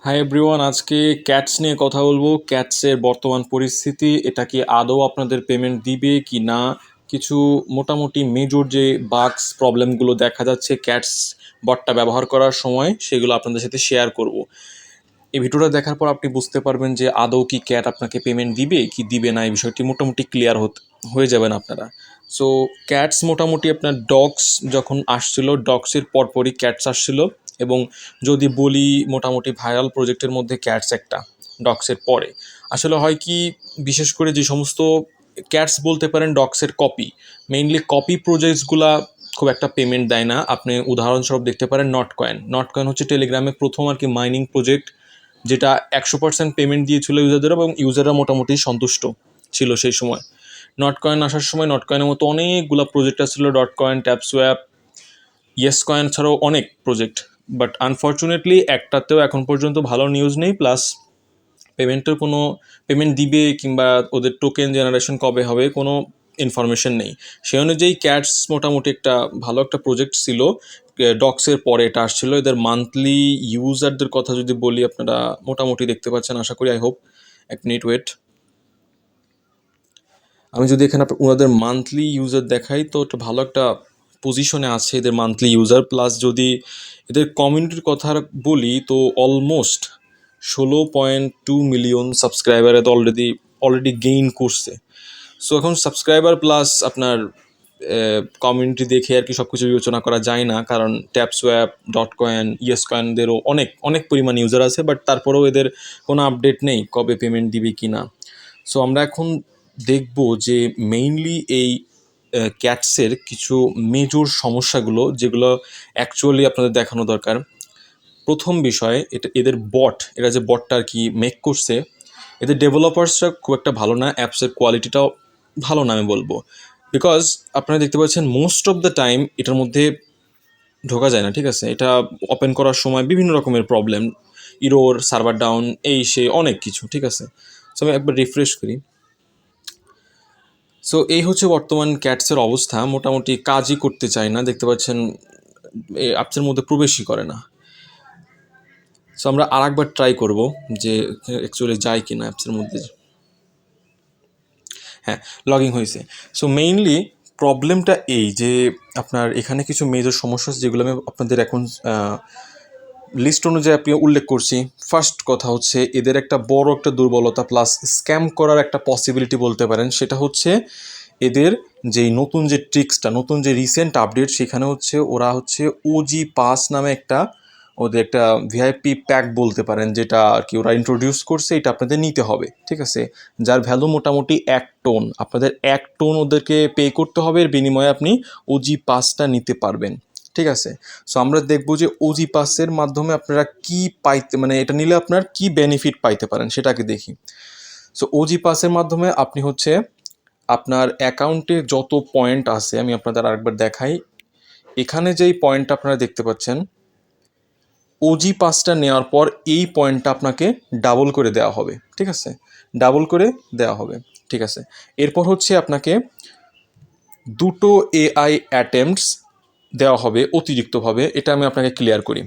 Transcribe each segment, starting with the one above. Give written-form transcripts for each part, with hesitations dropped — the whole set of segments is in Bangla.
হাই এভরিওয়ান, আজকে ক্যাটস নিয়ে কথা বলবো। ক্যাটসের বর্তমান পরিস্থিতি, এটা কি আদৌ আপনাদের পেমেন্ট দিবে কি না, কিছু মোটামুটি মেজর যে বাগস প্রবলেমগুলো দেখা যাচ্ছে ক্যাটস বটটা ব্যবহার করার সময়, সেগুলো আপনাদের সাথে শেয়ার করব। এই ভিডিওটা দেখার পর আপনি বুঝতে পারবেন যে আদৌ কি ক্যাট আপনাকে পেমেন্ট দিবে কি দিবে না, এই বিষয়টি মোটামুটি ক্লিয়ার হয়ে যাবেন আপনারা। সো ক্যাটস মোটামুটি আপনার ডগস যখন আসছিল, ডগসের পরপরই ক্যাটস আসছিল। এবং যদি বলি মোটামুটি ভাইরাল প্রজেক্টের মধ্যে ক্যাটস একটা, ডগসের পরে। আসলে হয় কি, বিশেষ করে যে সমস্ত ক্যাটস বলতে পারেন ডগসের কপি, মেইনলি কপি প্রজেক্টসগুলা খুব একটা পেমেন্ট দেয় না। আপনি উদাহরণস্বরূপ দেখতে পারেন নটকয়েন। নটকয়েন হচ্ছে টেলিগ্রামে প্রথম আর কি মাইনিং প্রজেক্ট, যেটা 100% পেমেন্ট দিয়েছিল ইউজারদের, এবং ইউজাররা মোটামুটি সন্তুষ্ট ছিল সেই সময়। নটকয়েন আসার সময় নটকয়েনের মতো অনেকগুলো প্রজেক্ট আসছিল, dot coin, TapSwap, yes coin ছাড়াও অনেক প্রজেক্ট। বাট আনফর্চুনেটলি একটাতেও এখন পর্যন্ত ভালো নিউজ নেই, প্লাস পেমেন্ট দিবে কিংবা ওদের টোকেন জেনারেশন কবে হবে কোনো ইনফরমেশন নেই। সেই অনুযায়ী ক্যাটস মোটামুটি একটা ভালো একটা প্রজেক্ট ছিল। ডক্সের পরে এটা আসছিল। এদের মান্থলি ইউজারদের কথা যদি বলি, আপনারা মোটামুটি দেখতে পাচ্ছেন আশা করি, আই হোপ। এক মিনিট ওয়েট, আমি যদি এখানে ওনাদের মান্থলি ইউজার দেখাই, তো একটা ভালো একটা পজিশনে আছে এদের মান্থলি ইউজার। প্লাস যদি এদের কমিউনিটির কথা বলি, তো অলমোস্ট 16.2 মিলিয়ন সাবস্ক্রাইবার এত অলরেডি গেইন করছে। সো এখন সাবস্ক্রাইবার প্লাস আপনার কমিউনিটি দেখে আর কি সব কিছু বিবেচনা করা যায় না, কারণ ট্যাপসোয়াপ, ডট কয়েন, ইয়েস কয়েনদেরও অনেক অনেক পরিমাণ ইউজার আছে, বাট তারপরেও এদের কোনো আপডেট নেই কবে পেমেন্ট দিবে কি না। সো আমরা এখন দেখব যে মেইনলি এই ক্যাটসের কিছু মেজর সমস্যাগুলো, যেগুলো অ্যাকচুয়ালি আপনাদের দেখানো দরকার। প্রথম বিষয়, এরা যে বটটা আর কি মেক করছে, এদের ডেভেলপার্সরা খুব একটা ভালো না, অ্যাপসের কোয়ালিটিটাও ভালো না আমি বলবো। বিকজ আপনারা দেখতে পাচ্ছেন মোস্ট অফ দ্য টাইম এটার মধ্যে ঢোকা যায় না, ঠিক আছে? এটা ওপেন করার সময় বিভিন্ন রকমের প্রবলেম, ইরোর, সার্ভার ডাউন, এই সে অনেক কিছু, ঠিক আছে? সো আমি একবার রিফ্রেশ করি। সো এই হচ্ছে বর্তমান ক্যাটসের অবস্থা। মোটামুটি কাজই করতে চায় না, দেখতে পাচ্ছেন অ্যাপসের মধ্যে প্রবেশই করে না। সো আমরা আর একবার ট্রাই করবো যে অ্যাকচুয়ালি যায় কি না অ্যাপসের মধ্যে। হ্যাঁ, লগইন হয়েছে। সো মেইনলি প্রবলেমটা এই যে আপনার এখানে কিছু মেজর সমস্যা আছে, যেগুলো আমি আপনাদের এখন লিস্ট অনুযায়ী আপনি উল্লেখ করছি। ফার্স্ট কথা হচ্ছে, এদের একটা বড় একটা দুর্বলতা প্লাস স্ক্যাম করার একটা পসিবিলিটি বলতে পারেন, সেটা হচ্ছে এদের যেই নতুন যে ট্রিক্সটা, নতুন যে রিসেন্ট আপডেট, সেখানে হচ্ছে ওরা হচ্ছে ওজি পাস নামে ওদের একটা ভিআইপি প্যাক বলতে পারেন, যেটা আর কি ওরা ইন্ট্রোডিউস করছে। এটা আপনাদের নিতে হবে, ঠিক আছে? যার ভ্যালু মোটামুটি 1 টোন। আপনাদের 1 টোন ওদেরকে পে করতে হবে, এর বিনিময়ে আপনি ওজি পাসটা নিতে পারবেন, ঠিক আছে? সো আমরা দেখবো যে ওজি পাসের মাধ্যমে আপনারা কি পাইতে, মানে এটা নিলে আপনার কি বেনিফিট পাইতে পারেন সেটাকে দেখি। সো ওজি পাসের মাধ্যমে আপনি হচ্ছে আপনার অ্যাকাউন্টে যত পয়েন্ট আছে, আমি আপনাদের আরেকবার দেখাই। এখানে যেই পয়েন্টটা আপনারা দেখতে পাচ্ছেন, ওজি পাসটা নেওয়ার পর এই পয়েন্টটা আপনাকে ডাবল করে দেওয়া হবে, ঠিক আছে? ডাবল করে দেওয়া হবে, ঠিক আছে? এরপর হচ্ছে আপনাকে 2টো এআই অ্যাটেম্পটস দেওয়া হবে অতিরিক্তভাবে। এটা আমি আপনাকে ক্লিয়ার করি।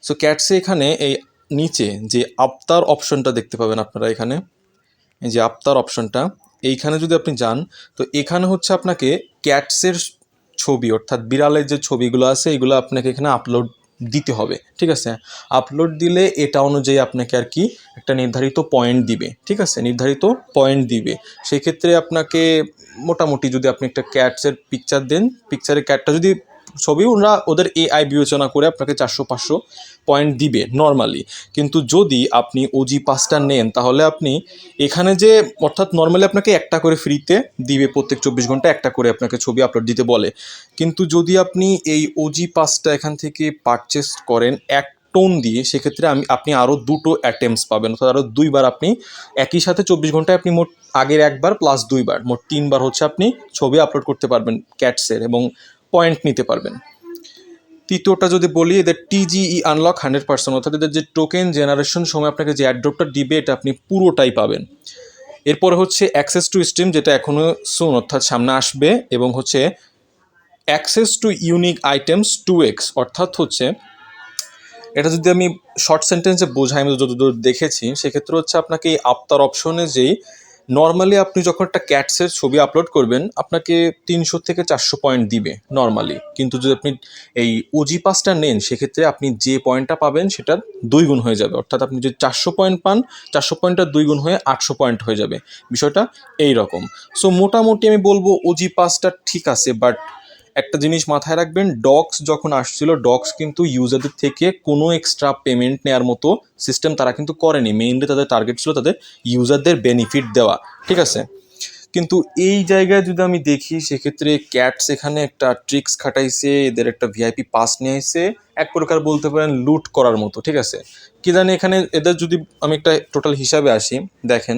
সো ক্যাটসে এখানে এই নিচে যে আফতার অপশনটা দেখতে পাবেন আপনারা, এখানে এই যে আফতার অপশনটা, এইখানে যদি আপনি যান, তো এখানে হচ্ছে আপনাকে ক্যাটসের ছবি, অর্থাৎ বিড়ালের যে ছবিগুলো আছে, এগুলো আপনাকে এখানে আপলোড দিতে হবে, ঠিক আছে? আপলোড দিলে এটা অনুযায়ী আপনাকে আর কি একটা নির্ধারিত পয়েন্ট দিবে, ঠিক আছে? নির্ধারিত পয়েন্ট দিবে। সেই ক্ষেত্রে আপনাকে মোটামুটি যদি আপনি একটা ক্যাটসের পিকচার দেন, পিকচারের ক্যাটটা যদি ছবি, ওদের এআই বিবেচনা করে আপনাকে 400-500 পয়েন্ট দিবে নর্মালি। কিন্তু যদি আপনি ওজি পাসটা নেন, তাহলে আপনি এখানে যে, অর্থাৎ নর্মালি আপনাকে একটা করে ফ্রিতে দিবে, প্রত্যেক 24 ঘন্টা একটা করে আপনাকে ছবি আপলোড দিতে বলে। কিন্তু যদি আপনি এই ওজি পাসটা এখান থেকে পারচেস করেন 1 টোন দিয়ে, সেক্ষেত্রে আপনি আরও 2টো অ্যাটেম্পটস পাবেন, অর্থাৎ আরও 2বার আপনি একই সাথে 24 ঘন্টায় আপনি মোট আগের একবার প্লাস 2বার, মোট 3বার হচ্ছে আপনি ছবি আপলোড করতে পারবেন ক্যাটসের, এবং পয়েন্ট নিতে পারবেন। তৃতীয়টা যদি বলি, এদের টিজিই আনলক 100%, অর্থাৎ এদের যে টোকেন জেনারেশন সময় আপনাকে যে অ্যাড্রপটা দিবে, এটা আপনি পুরোটাই পাবেন। এরপরে হচ্ছে অ্যাক্সেস টু স্ট্রিম, যেটা এখনও সুন, অর্থাৎ সামনে আসবে, এবং হচ্ছে access to unique items 2x, অর্থাৎ হচ্ছে এটা যদি আমি শর্ট সেন্টেন্সে বোঝাই, আমি যতদূর দেখেছি সেক্ষেত্রে হচ্ছে আপনাকে এই আফতার অপশনে যেই নর্মালি আপনি যখন একটা ক্যাটসের ছবি আপলোড করবেন আপনাকে 300 থেকে 400 পয়েন্ট দিবে নর্মালি, কিন্তু যদি আপনি এই ওজি পাসটা নেন সেক্ষেত্রে আপনি যে পয়েন্টটা পাবেন সেটার 2 গুণ হয়ে যাবে, অর্থাৎ আপনি যদি 400 পয়েন্ট পান 400 পয়েন্টটা 2 গুণ হয়ে 800 পয়েন্ট হয়ে যাবে, বিষয়টা এই রকম। সো মোটামুটি আমি বলবো ওজি পাসটা ঠিক আছে, বাট একটা জিনিস মাথায় রাখবেন, ডক্স যখন আসছিল ডক্স কিন্তু ইউজারদের থেকে কোনো এক্সট্রা পেমেন্ট নেওয়ার মতো সিস্টেম তারা কিন্তু করেনি, মেইনলি তাদের টার্গেট ছিল তাদের ইউজারদের বেনিফিট দেওয়া, ঠিক আছে। কিন্তু এই জায়গায় যদি আমি দেখি সেক্ষেত্রে ক্যাটস এখানে একটা ট্রিক্স খাটাইছে, এদের একটা ভিআইপি পাস নিয়ে আসছে, এক প্রকার বলতে পারেন লুট করার মতো, ঠিক আছে। কি জানি এখানে এদের যদি আমি একটা টোটাল হিসাবে আসি, দেখেন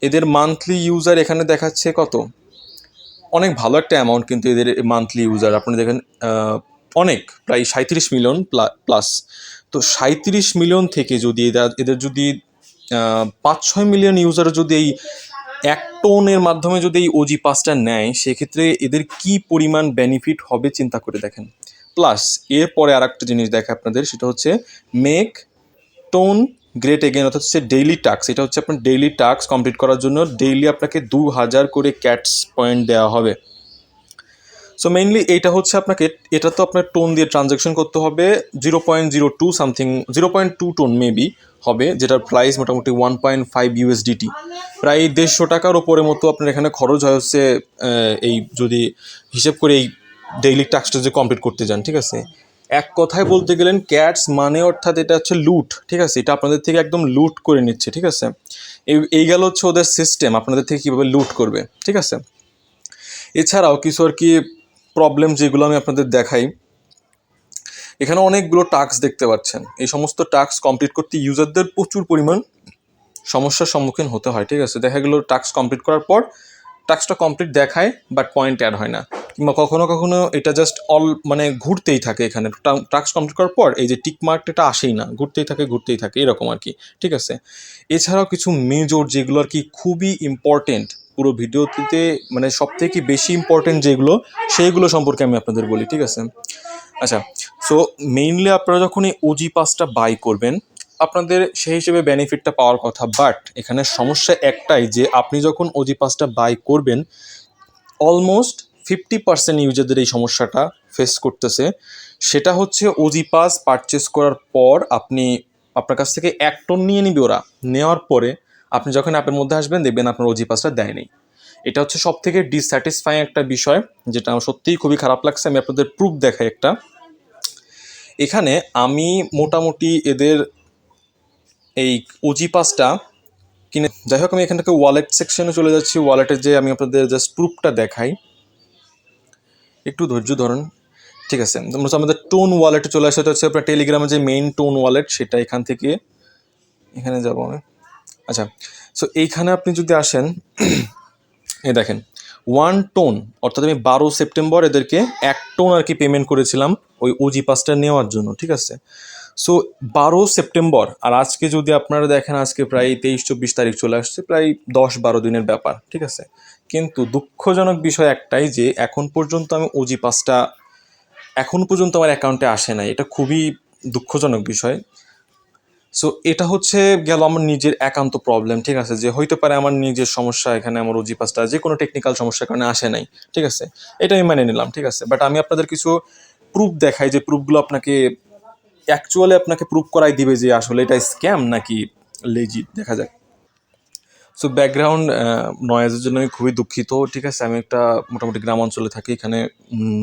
এদের মান্থলি ইউজার এখানে দেখাচ্ছে কত, অনেক ভালো একটা অ্যামাউন্ট কিন্তু এদের মান্থলি ইউজার আপনি দেখেন, অনেক প্রায় 37 মিলিয়ন প্লাস। তো 37 মিলিয়ন থেকে যদি এদের যদি 5-6 মিলিয়ন ইউজার যদি এই এক টোনের মাধ্যমে যদি এই ওজি পাসটা নেয় সেক্ষেত্রে এদের কি পরিমাণ বেনিফিট হবে চিন্তা করে দেখেন। প্লাস এরপরে আর একটা জিনিস দেখে আপনাদের, সেটা হচ্ছে মেক টোন গ্রেট এগেন, অর্থাৎ হচ্ছে ডেইলি টাস্ক। এটা হচ্ছে আপনার ডেইলি টাস্ক কমপ্লিট করার জন্য ডেইলি আপনাকে 2000 করে ক্যাটস পয়েন্ট দেওয়া হবে। সো মেইনলি এইটা হচ্ছে আপনাকে, এটা তো আপনার টোন দিয়ে ট্রানজ্যাকশন করতে হবে, 0.02 সামথিং, 0.2 টোন মেবি হবে, যেটার প্রাইস মোটামুটি 1.5 ইউএসডিটি, প্রায় 150 টাকার ওপরে মতো আপনার এখানে খরচ হয় হচ্ছে এই যদি হিসেব করে এই ডেইলি টাস্কটা যে কমপ্লিট করতে যান, ঠিক আছে। এক কথায় বলতে গেলেন ক্যাটস মানে অর্থাৎ এটা হচ্ছে লুট, ঠিক আছে, এটা আপনাদের থেকে একদম লুট করে নিচ্ছে, ঠিক আছে। এই গেল হচ্ছে ওদের সিস্টেম আপনাদের থেকে কীভাবে লুট করবে, ঠিক আছে। এছাড়াও কিছু আর কি প্রবলেম যেগুলো আমি আপনাদের দেখাই, এখানে অনেকগুলো টাস্ক দেখতে পাচ্ছেন, এই সমস্ত টাস্ক কমপ্লিট করতে ইউজারদের প্রচুর পরিমাণ সমস্যার সম্মুখীন হতে হয়, ঠিক আছে। দেখা গেল টাস্ক কমপ্লিট করার পর টাস্কটা কমপ্লিট দেখায় বাট পয়েন্ট অ্যাড হয় না, কিংবা কখনো কখনো এটা জাস্ট মানে ঘুরতেই থাকে, এখানে টাস্ক কমপ্লিট করার পর এই যে টিক মার্ক এটা আসেই না, ঘুরতেই থাকে এরকম আর কি, ঠিক আছে। এছাড়াও কিছু মেজর যেগুলো আর কি খুবই ইম্পর্টেন্ট পুরো ভিডিওতে, মানে সব থেকে বেশি ইম্পর্টেন্ট যেগুলো সেইগুলো সম্পর্কে আমি আপনাদের বলি, ঠিক আছে। আচ্ছা, সো মেইনলি আপনারা যখন এই ওজি পাসটা বাই করবেন আপনাদের সেই হিসেবে বেনিফিটটা পাওয়ার কথা, বাট এখানে সমস্যা একটাই যে আপনি যখন ওজি পাসটা বাই করবেন অলমোস্ট 50% ইউজারদের এই সমস্যাটা ফেস করতেছে, সেটা হচ্ছে ওজি পাস পারচেস করার পর আপনার কাছ থেকে 1 টোন নিয়ে নিবে ওরা, নেওয়ার পরে আপনি যখন অ্যাপের মধ্যে আসবেন দেখবেন আপনার ওজি পাসটা দেয়নি। এটা হচ্ছে সব থেকে ডিসস্যাটিসফাইং একটা বিষয়, যেটা আমার সত্যিই খুবই খারাপ লাগছে। আমি আপনাদের প্রুফ দেখাই একটা, এখানে আমি মোটামুটি এদের এই ওজি পাসটা কিনে, যাই হোক আমি এখান থেকে ওয়ালেট সেকশনে চলে যাচ্ছি, ওয়ালেটের যে আমি আপনাদের জাস্ট প্রুফটা দেখাই, একটু ধৈর্য ধরুন, ঠিক আছে। আমাদের টোন ওয়ালেটে চলে আসে, হচ্ছে আপনার টেলিগ্রামের যে মেইন টোন ওয়ালেট সেটা, এখান থেকে এখানে যাব আমি। আচ্ছা, সো এইখানে আপনি যদি আসেন এই দেখেন 1 টোন, অর্থাৎ আমি 12 সেপ্টেম্বর এদেরকে 1 টোন আর কি পেমেন্ট করেছিলাম ওই ওজি পাসটা নেওয়ার জন্য, ঠিক আছে। সো 12 সেপ্টেম্বর, আর আজকে যদি আপনারা দেখেন আজকে প্রায় 23-24 তারিখ চলে আসছে, প্রায় 10-12 দিনের ব্যাপার, ঠিক আছে। কিন্তু দুঃখজনক বিষয় একটাই যে এখন পর্যন্ত আমার অ্যাকাউন্টে আসে নাই, এটা খুবই দুঃখজনক বিষয়। সো এটা হচ্ছে গেল আমার নিজের একান্ত প্রবলেম, ঠিক আছে, যে হইতে পারে আমার নিজের সমস্যা, এখানে আমার ওজি পাসটা যে কোনো টেকনিক্যাল সমস্যার কারণে আসে নাই, ঠিক আছে, এটা আমি মেনে নিলাম, ঠিক আছে। বাট আমি আপনাদের কিছু প্রুফ দেখাই যে প্রুফগুলো আপনাকে প্রুফ করাই দিবে যে আসলে এটা স্ক্যাম নাকি লেজিট, দেখা যাক। সো ব্যাকগ্রাউন্ড নয়েজের জন্য আমি খুবই দুঃখিত, ঠিক আছে। আমি একটা মোটামুটি গ্রাম অঞ্চলে থাকি, এখানে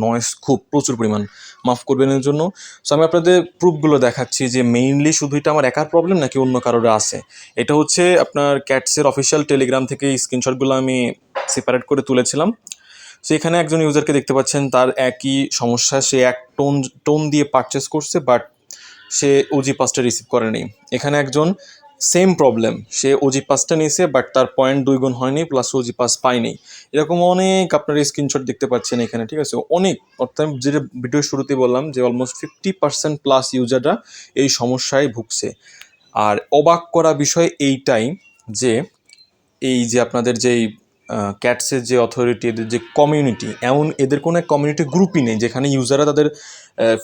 নয়েজ খুব প্রচুর পরিমাণ, মাফ করবেন এর জন্য। সো আমি আপনাদের প্রুফগুলো দেখাচ্ছি যে মেইনলি শুধু এটা আমার একার প্রবলেম নাকি অন্য কারোর আছে। এটা হচ্ছে আপনার ক্যাটসের অফিসিয়াল টেলিগ্রাম থেকে স্ক্রিনশটগুলো আমি সেপারেট করে তুলেছিলাম। সো এখানে একজন ইউজারকে দেখতে পাচ্ছেন, তার একই সমস্যা, সে 1 টোন দিয়ে পারচেস করছে বাট সে ওজি পাসটা রিসিভ করেনি। এখানে একজন সেম প্রবলেম, সে ওজি পাসটা নিয়েছে বাট তার পয়েন্ট 2 গুণ হয়নি, প্লাস ওজি পাস পায়নি। এরকম অনেক আপনার স্ক্রিনশট দেখতে পাচ্ছেন এখানে, ঠিক আছে। অনেক, অর্থাৎ যেটা ভিডিওর শুরুতেই বললাম যে অলমোস্ট 50% প্লাস ইউজাররা এই সমস্যায় ভুগছে। আর অবাক করা বিষয় এইটাই যে এই যে আপনাদের যেই ক্যাটসের যে অথরিটি, এদের যে কমিউনিটি, এমন এদের কোনো এক কমিউনিটি গ্রুপই নেই যেখানে ইউজাররা তাদের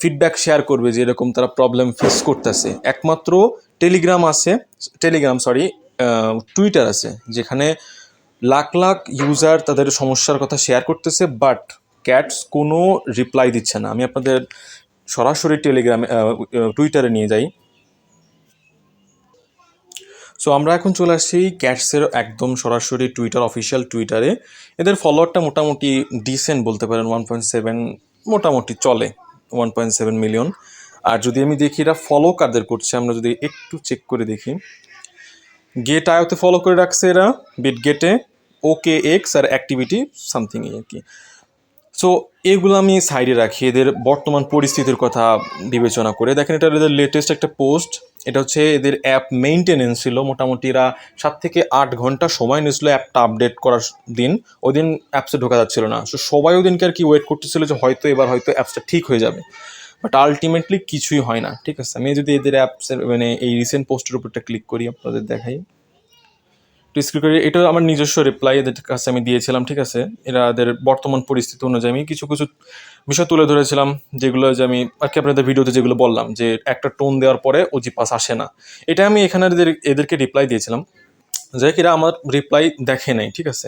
ফিডব্যাক শেয়ার করবে যে এরকম তারা প্রবলেম ফেস করতেছে। একমাত্র টুইটার আছে, যেখানে লাখ লাখ ইউজার তাদের সমস্যার কথা শেয়ার করতেছে, বাট ক্যাটস কোনো রিপ্লাই দিচ্ছে না। আমি আপনাদের সরাসরি টুইটারে নিয়ে যাই। সো আমরা এখন চলে আসছি ক্যাটসের একদম সরাসরি টুইটার, অফিসিয়াল টুইটারে। এদের ফলোয়ারটা মোটামুটি ডিসেন্ট বলতে পারেন, 1.7 মোটামুটি চলে, 1.7 মিলিয়ন। আর যদি আমি দেখি এরা ফলো কাদের করছে, আমরা যদি একটু চেক করে দেখি, গেট আয়োতে ফলো করে রাখছে এরা, বিটগেটে, ওকে এক্স আর অ্যাক্টিভিটি সামথিং আর কি। সো এগুলো আমি সাইডে রাখি এদের বর্তমান পরিস্থিতির কথা বিবেচনা করে। দেখেন এটা এদের লেটেস্ট একটা পোস্ট, এটা হচ্ছে এদের অ্যাপ মেইনটেনেন্স ছিল। মোটামুটি এরা 7 থেকে 8 ঘন্টা সময় নিয়েছিল অ্যাপটা আপডেট করার দিন। ওই দিন অ্যাপসে ঢোকা যাচ্ছিল না। সো সবাই ওই দিনকে আর কি ওয়েট করতেছিল যে হয়তো এবার হয়তো অ্যাপসটা ঠিক হয়ে যাবে, বাট আলটিমেটলি কিছুই হয় না। ঠিক আছে, আমি যদি এদের অ্যাপসের মানে এই রিসেন্ট পোস্টের উপরটা ক্লিক করি, আপনাদের দেখাই, স্ক্রিন করে, এটা আমার নিজস্ব রিপ্লাই এদের কাছে আমি দিয়েছিলাম। ঠিক আছে, এরা এদের বর্তমান পরিস্থিতি অনুযায়ী আমি কিছু কিছু বিষয় তুলে ধরেছিলাম, যেগুলো যে আমি আর কি আপনাদের ভিডিওতে যেগুলো বললাম যে একটা টোন দেওয়ার পরে ওজি পাস আসে না, এটা আমি এখানে এদেরকে রিপ্লাই দিয়েছিলাম। যাই হোক, এরা আমার রিপ্লাই দেখে নাই। ঠিক আছে,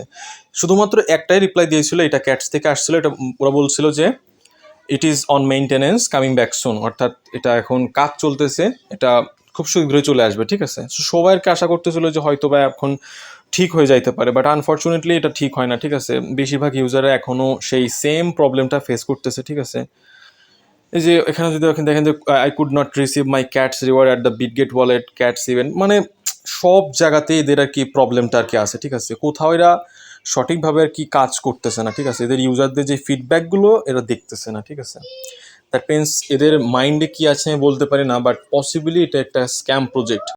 শুধুমাত্র একটাই রিপ্লাই দিয়েছিল, এটা ক্যাটস থেকে আসছিল। এটা ওরা বলছিল যে it is on maintenance, coming back soon, অর্থাৎ এটা এখন কাজ চলতেছে, এটা খুব শীঘ্রই চলে আসবে। ঠিক আছে, সবাইকে আশা করতেছিল যে হয়তো বা এখন ঠিক হয়ে যাইতে পারে, বাট আনফর্চুনেটলি এটা ঠিক হয় না। ঠিক আছে, বেশিরভাগ ইউজাররা এখনও সেই সেম প্রবলেমটা ফেস করতেছে। ঠিক আছে, এই যে এখানে যদি দেখেন যে I could not receive my cats reward at the Bitget wallet cats event, মানে সব জায়গাতেই এদের আর কি প্রবলেমটা আর কি আছে। ঠিক আছে, কোথাও এরা সঠিকভাবে আর কি কাজ করতেছে না। ঠিক আছে, এদের ইউজারদের যে ফিডব্যাকগুলো এরা দেখতেছে না। ঠিক আছে, দ্যাট মিনস এদের মাইন্ডে কি আছে আমি বলতে পারি না, বাট পসিবলি এটা একটা স্ক্যাম প্রজেক্ট।